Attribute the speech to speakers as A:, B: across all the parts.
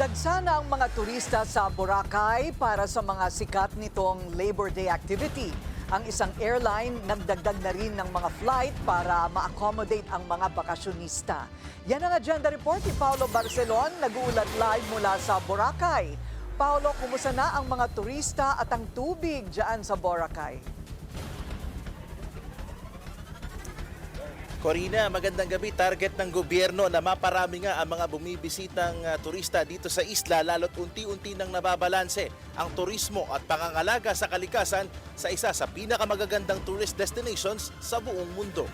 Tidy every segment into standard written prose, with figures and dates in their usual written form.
A: Dagsana ang mga turista sa Boracay para sa mga sikat nitong Labor Day activity. Ang isang airline nagdagdag na rin ng mga flight para ma-accommodate ang mga bakasyonista. Yan ang agenda report ni Paolo Barcelon, nag-uulat live mula sa Boracay. Paolo, kumusta na ang mga turista at ang tubig dyan sa Boracay?
B: Corina, magandang gabi. Target ng gobyerno na maparami nga ang mga bumibisitang turista dito sa isla, lalo't unti-unti nang nababalanse ang turismo at pangangalaga sa kalikasan sa isa sa pinakamagagandang tourist destinations sa buong mundo.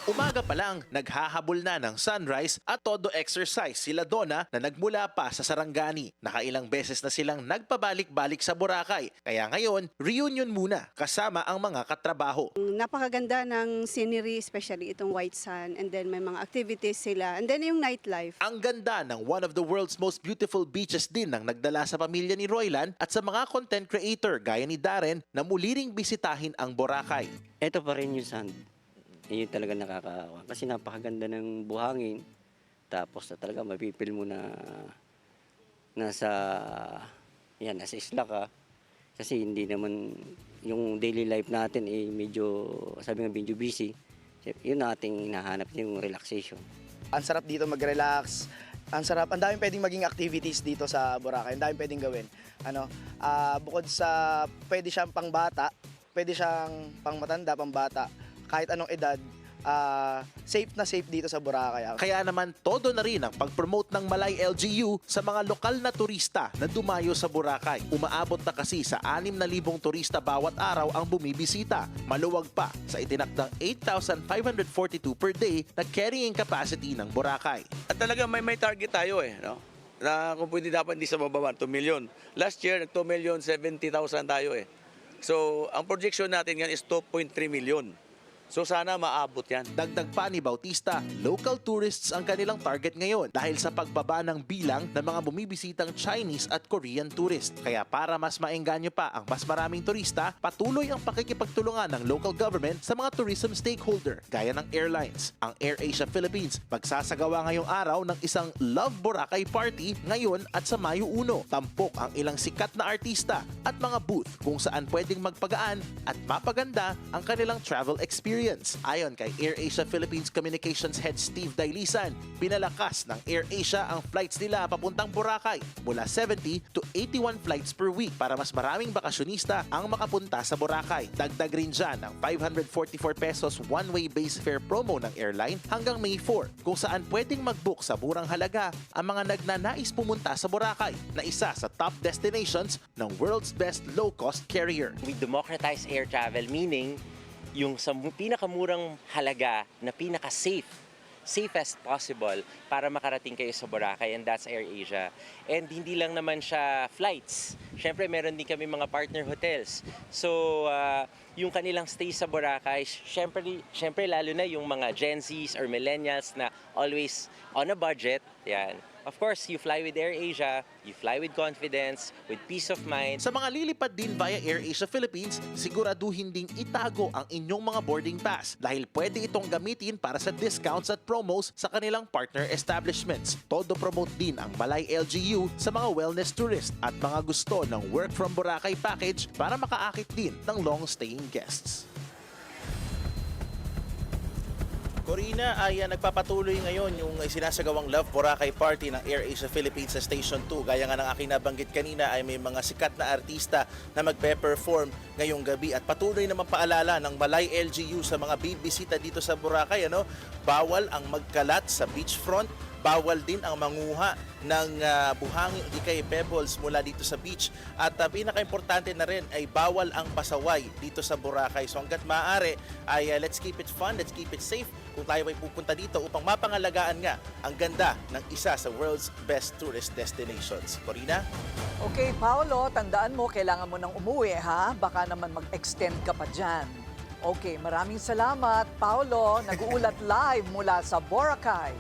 B: Umaga pa lang, naghahabol na ng sunrise at todo exercise sila Donna na nagmula pa sa Sarangani. Nakailang beses na silang nagpabalik-balik sa Boracay. Kaya ngayon, reunion muna kasama ang mga katrabaho.
C: Napakaganda ng scenery, especially itong white sand, and then may mga activities sila, and then yung nightlife.
B: Ang ganda ng one of the world's most beautiful beaches din ang nagdala sa pamilya ni Roylan at sa mga content creator gaya ni Darren na muli ring bisitahin ang Boracay.
D: Ito pa rin yung sand. Yun talaga nakakaawa. Kasi napakaganda ng buhangin. Tapos talaga mapipil mo na nasa isla ka. Kasi hindi naman yung daily life natin medyo, sabi nga medyo busy. Yun nating hinahanap yung relaxation.
E: Ang sarap dito mag-relax. Ang sarap, ang daming pwedeng maging activities dito sa Boracay. Ang daming pwedeng gawin. Bukod sa pwede siyang pangbata, pwede siyang pangmatanda, pambata. Kahit anong edad, safe na safe dito sa Boracay.
B: Kaya naman todo na rin ang pag-promote ng Malay LGU sa mga lokal na turista na dumayo sa Boracay. Umaabot na kasi sa 6,000 turista bawat araw ang bumibisita. Maluwag pa sa itinakdang 8,542 per day na carrying capacity ng Boracay.
F: At talaga may target tayo no? Na kung pwede dapat hindi sa bababa, 2 million. Last year, 2,070,000 tayo So, ang projection natin yan is 2.3 million. So sana maabot yan.
B: Dagdag pa ni Bautista, local tourists ang kanilang target ngayon dahil sa pagbaba ng bilang ng mga bumibisitang Chinese at Korean tourist. Kaya para mas maengganyo pa ang mas maraming turista, patuloy ang pakikipagtulungan ng local government sa mga tourism stakeholder gaya ng airlines. Ang AirAsia Philippines magsasagawa ngayong araw ng isang Love Boracay Party ngayon at sa Mayo 1. Tampok ang ilang sikat na artista at mga booth kung saan pwedeng magpagaan at mapaganda ang kanilang travel experience. Ayon kay AirAsia Philippines Communications Head Steve Dailisan, pinalakas ng AirAsia ang flights nila papuntang Boracay mula 70 to 81 flights per week para mas maraming bakasyonista ang makapunta sa Boracay. Dagdag rin dyan ang 544 pesos one-way base fare promo ng airline hanggang May 4 kung saan pwedeng mag-book sa murang halaga ang mga nagnanais pumunta sa Boracay na isa sa top destinations ng world's best low-cost carrier.
G: We democratize air travel, meaning yung sa pinakamurang halaga na safest possible para makarating kayo sa Boracay, and that's AirAsia. And hindi lang naman siya flights. Siyempre, meron din kami mga partner hotels. So, yung kanilang stay sa Boracay, siyempre lalo na yung mga Gen Zs or millennials na always on a budget, yan. Of course, you fly with AirAsia, you fly with confidence, with peace of mind.
B: Sa mga lilipad din via AirAsia Philippines, siguraduhin ding itago ang inyong mga boarding pass dahil pwede itong gamitin para sa discounts at promos sa kanilang partner establishments. Todo promote din ang Malay LGU sa mga wellness tourist at mga gusto ng Work from Boracay package para makaakit din ng long-staying guests. Corina, ay nagpapatuloy ngayon yung sinasagawang Love Boracay Party ng AirAsia Philippines sa Station 2. Gaya nga ng aking nabanggit kanina ay may mga sikat na artista na magpe-perform ngayong gabi. At patuloy naman paalala ng Malay LGU sa mga bibisita dito sa Boracay. Bawal ang magkalat sa beachfront. Bawal din ang manguha ng buhangin di kay pebbles mula dito sa beach. At pinaka-importante na rin ay bawal ang pasaway dito sa Boracay. So hanggat maaari ay let's keep it fun, let's keep it safe kung tayo ay pupunta dito upang mapangalagaan nga ang ganda ng isa sa world's best tourist destinations. Corina?
A: Okay, Paolo, tandaan mo, kailangan mo nang umuwi, ha? Baka naman mag-extend ka pa dyan. Okay, maraming salamat, Paolo. Nag-uulat live mula sa Boracay.